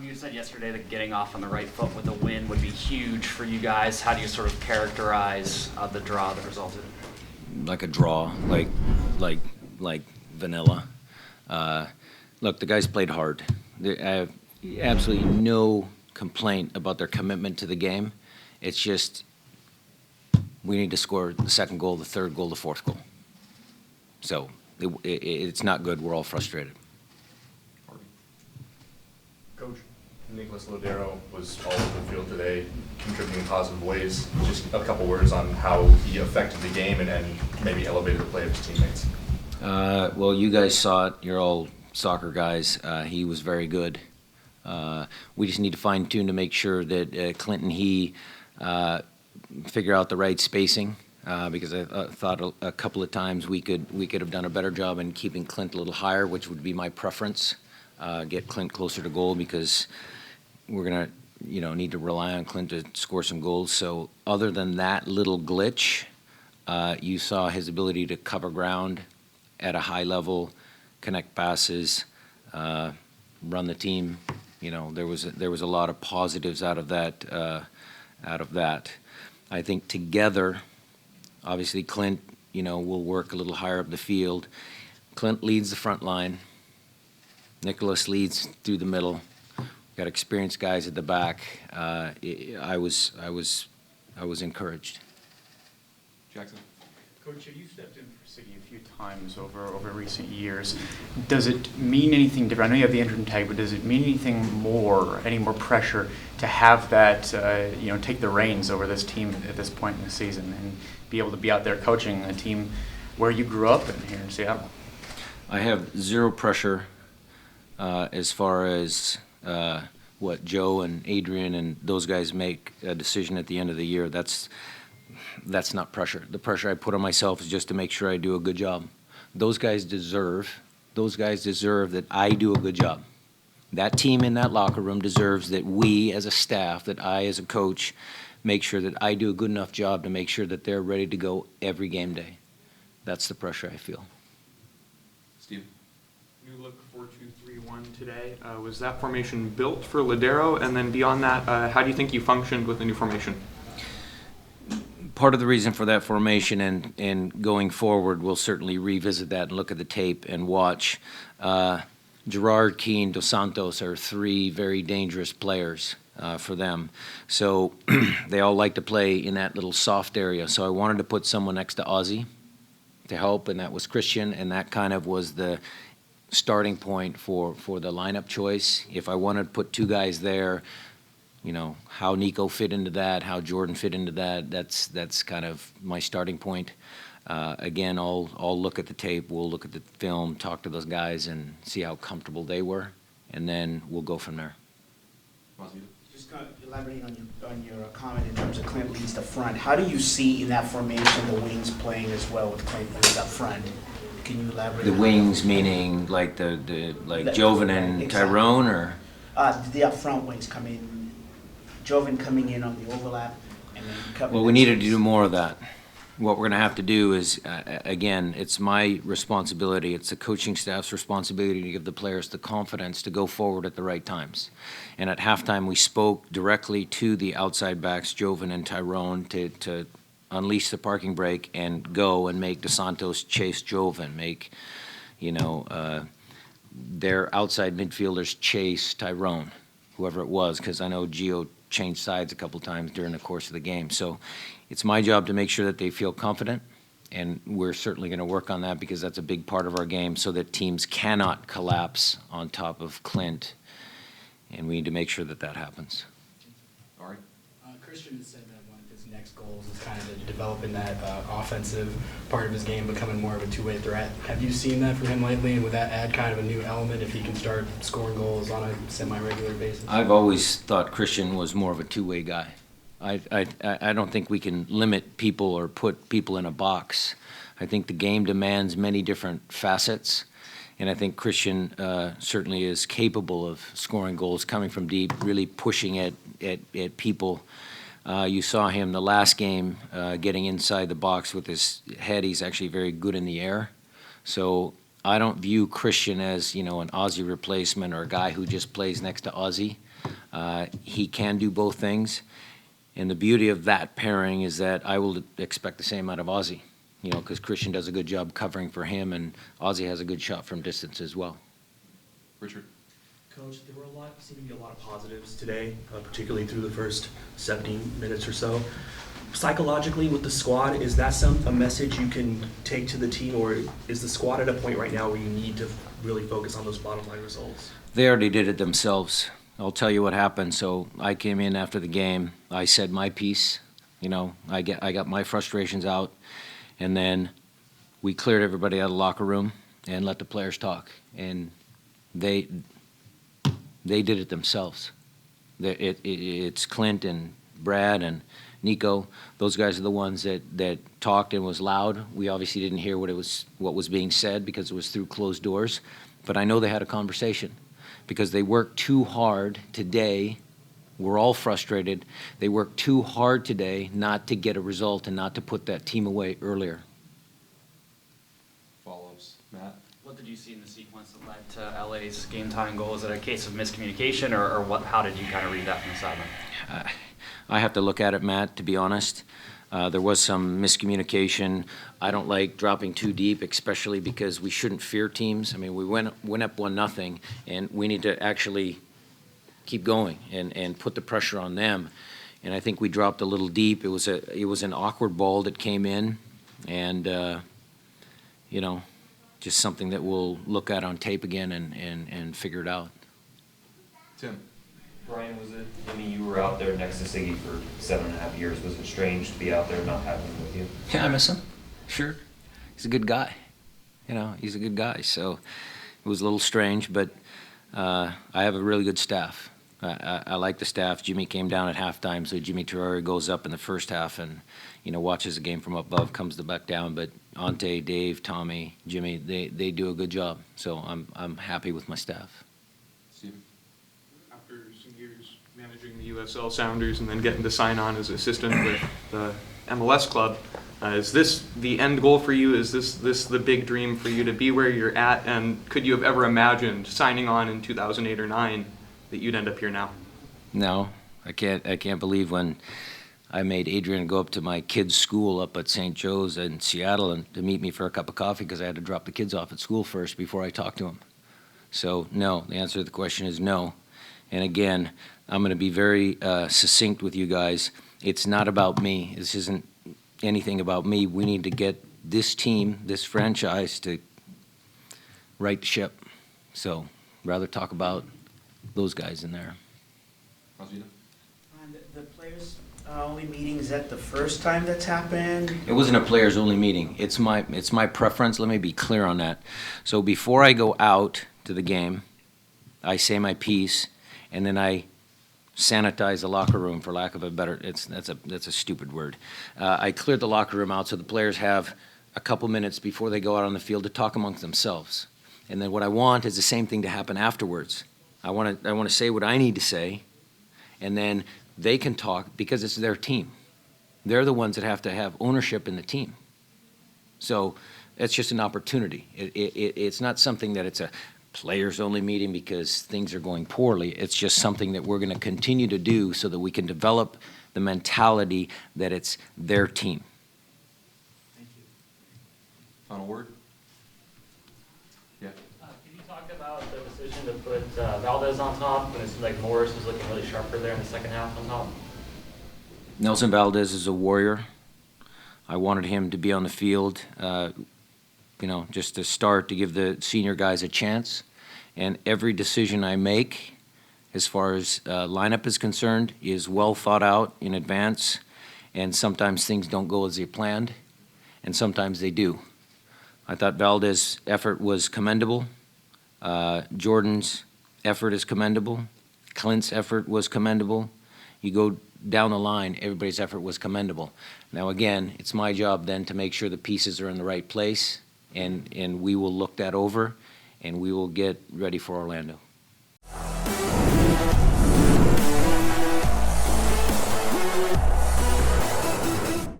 You said yesterday that getting off on the right foot with a win would be huge for you guys. How do you sort of characterize the draw that resulted? Like a draw, like vanilla. Look, the guys played hard. I have absolutely no complaint about their commitment to the game. It's just we need to score the second goal, the third goal, the fourth goal. So it's not good. We're all frustrated. Coach, Nicholas Lodero was all over the field today, contributing in positive ways. Just a couple words on how he affected the game and maybe elevated the play of his teammates. Well, you guys saw it. You're all soccer guys. He was very good. We just need to fine-tune to make sure that Clint and he figure out the right spacing. Because I thought a couple of times we could have done a better job in keeping Clint a little higher, which would be my preference. Get Clint closer to goal because we're gonna, need to rely on Clint to score some goals. So other than that little glitch, you saw his ability to cover ground at a high level, connect passes, run the team. There was a lot of positives out of that. I think together, obviously Clint, will work a little higher up the field. Clint leads the front line. Nicholas leads through the middle. Got experienced guys at the back. I was encouraged. Jackson. Coach, you stepped in for Siggy a few times over recent years. Does it mean anything different? I know you have the interim tag, but does it mean any more pressure to have that, take the reins over this team at this point in the season and be able to be out there coaching a team where you grew up here in Seattle? I have zero pressure as far as what Joe and Adrian and those guys make a decision at the end of the year. That's not pressure. The pressure I put on myself is just to make sure I do a good job. Those guys deserve that I do a good job. That team in that locker room deserves that we as a staff, that I as a coach, make sure that I do a good enough job to make sure that they're ready to go every game day. That's the pressure I feel. Steve? New look 4-2-3-1 today. Was that formation built for Lodero? And then beyond that, how do you think you functioned with the new formation? Part of the reason for that formation and going forward, we'll certainly revisit that and look at the tape and watch. Gerard, Keane, Dos Santos are three very dangerous players for them. So they all like to play in that little soft area. So I wanted to put someone next to Ozzy to help, and that was Christian, and that kind of was the starting point for the lineup choice. If I wanted to put two guys there, how Nico fit into that, how Jordan fit into that, that's kind of my starting point. Again, I'll look at the tape, we'll look at the film, talk to those guys and see how comfortable they were, and then we'll go from there. Just kind of elaborating on your comment in terms of Clint leads the front. How do you see in that formation the wings playing as well with Clint leads up front? Can you elaborate? The wings meaning like like Joven and exactly. Tyrone, or the up front wings coming, Joven coming in on the overlap, and then covering. Well, we need to do more of that. What we're going to have to do is, again, it's my responsibility, it's the coaching staff's responsibility to give the players the confidence to go forward at the right times. And at halftime, we spoke directly to the outside backs, Joven and Tyrone, to unleash the parking brake and go and make Dos Santos chase Joven, make, their outside midfielders chase Tyrone, whoever it was, because I know Gio changed sides a couple times during the course of the game. So it's my job to make sure that they feel confident, and we're certainly going to work on that because that's a big part of our game so that teams cannot collapse on top of Clint, and we need to make sure that that happens. All right. Christian has said that one of his next goals is kind of developing that offensive part of his game, becoming more of a two-way threat. Have you seen that from him lately, and would that add kind of a new element if he can start scoring goals on a semi-regular basis? I've always thought Christian was more of a two-way guy. I don't think we can limit people or put people in a box. I think the game demands many different facets, and I think Christian certainly is capable of scoring goals, coming from deep, really pushing at people. You saw him the last game getting inside the box with his head. He's actually very good in the air. So I don't view Christian as, an Ozzy replacement or a guy who just plays next to Ozzy. He can do both things. And the beauty of that pairing is that I will expect the same out of Ozzy, you know, because Christian does a good job covering for him, and Ozzy has a good shot from distance as well. Richard? Coach, there were seemed to be a lot of positives today, particularly through the first 70 minutes or so. Psychologically, with the squad, is that a message you can take to the team, or is the squad at a point right now where you need to really focus on those bottom line results? They already did it themselves. I'll tell you what happened. So I came in after the game. I said my piece. You know, I got my frustrations out, and then we cleared everybody out of the locker room and let the players talk. And they did it themselves. It's Clint and Brad and Nico. Those guys are the ones that talked and was loud. We obviously didn't hear what was being said because it was through closed doors. But I know they had a conversation because they worked too hard today. We're all frustrated. They worked too hard today not to get a result and not to put that team away earlier. Follow-ups. Matt? What did you see in the sequence that led to LA's game-tying goal? Is it a case of miscommunication, or what? How did you kind of read that from the sideline? I have to look at it, Matt, to be honest. There was some miscommunication. I don't like dropping too deep, especially because we shouldn't fear teams. I mean, we went up 1-0, and we need to actually keep going and put the pressure on them. And I think we dropped a little deep. It was an awkward ball that came in, and you know, just something that we'll look at on tape again and figure it out. Tim? Brian, you were out there next to Siggy for 7.5 years. Was it strange to be out there not having him with you? Yeah, I miss him. Sure. He's a good guy. You know, he's a good guy. So it was a little strange, but I have a really good staff. I like the staff. Jimmy came down at halftime, so Jimmy Terrari goes up in the first half and, you know, watches the game from above, comes back down. But Ante, Dave, Tommy, Jimmy, they do a good job. So I'm happy with my staff. Stephen? After some years managing the USL Sounders and then getting to sign on as assistant with the MLS club, is this the end goal for you? Is this the big dream for you to be where you're at? And could you have ever imagined signing on in 2008 or 9 that you'd end up here now? No, I can't believe when I made Adrian go up to my kids' school up at St. Joe's in Seattle and to meet me for a cup of coffee because I had to drop the kids off at school first before I talked to him. So no, the answer to the question is no. And again, I'm going to be very succinct with you guys. It's not about me. This isn't anything about me. We need to get this team, this franchise, to right the ship. So rather talk about those guys in there. Rosita? And the players only meeting, is that the first time that's happened? It wasn't a players only meeting. It's my preference. Let me be clear on that. So before I go out to the game, I say my piece, and then I sanitize the locker room, for lack of a better. That's a stupid word. I clear the locker room out so the players have a couple minutes before they go out on the field to talk amongst themselves. And then what I want is the same thing to happen afterwards. I want to say what I need to say, and then they can talk because it's their team. They're the ones that have to have ownership in the team. So it's just an opportunity. It's not something that it's a players-only meeting because things are going poorly. It's just something that we're going to continue to do so that we can develop the mentality that it's their team. Thank you. Final word? Yeah. Can you talk about the decision to put Valdez on top when it seemed like Morris was looking really sharper there in the second half on top? Nelson Valdez is a warrior. I wanted him to be on the field, you know, just to start, to give the senior guys a chance. And every decision I make, as far as lineup is concerned, is well thought out in advance. And sometimes things don't go as they planned, and sometimes they do. I thought Valdez's effort was commendable. Jordan's effort is commendable. Clint's effort was commendable. You go down the line, everybody's effort was commendable. Now again, it's my job then to make sure the pieces are in the right place, and we will look that over, and we will get ready for Orlando.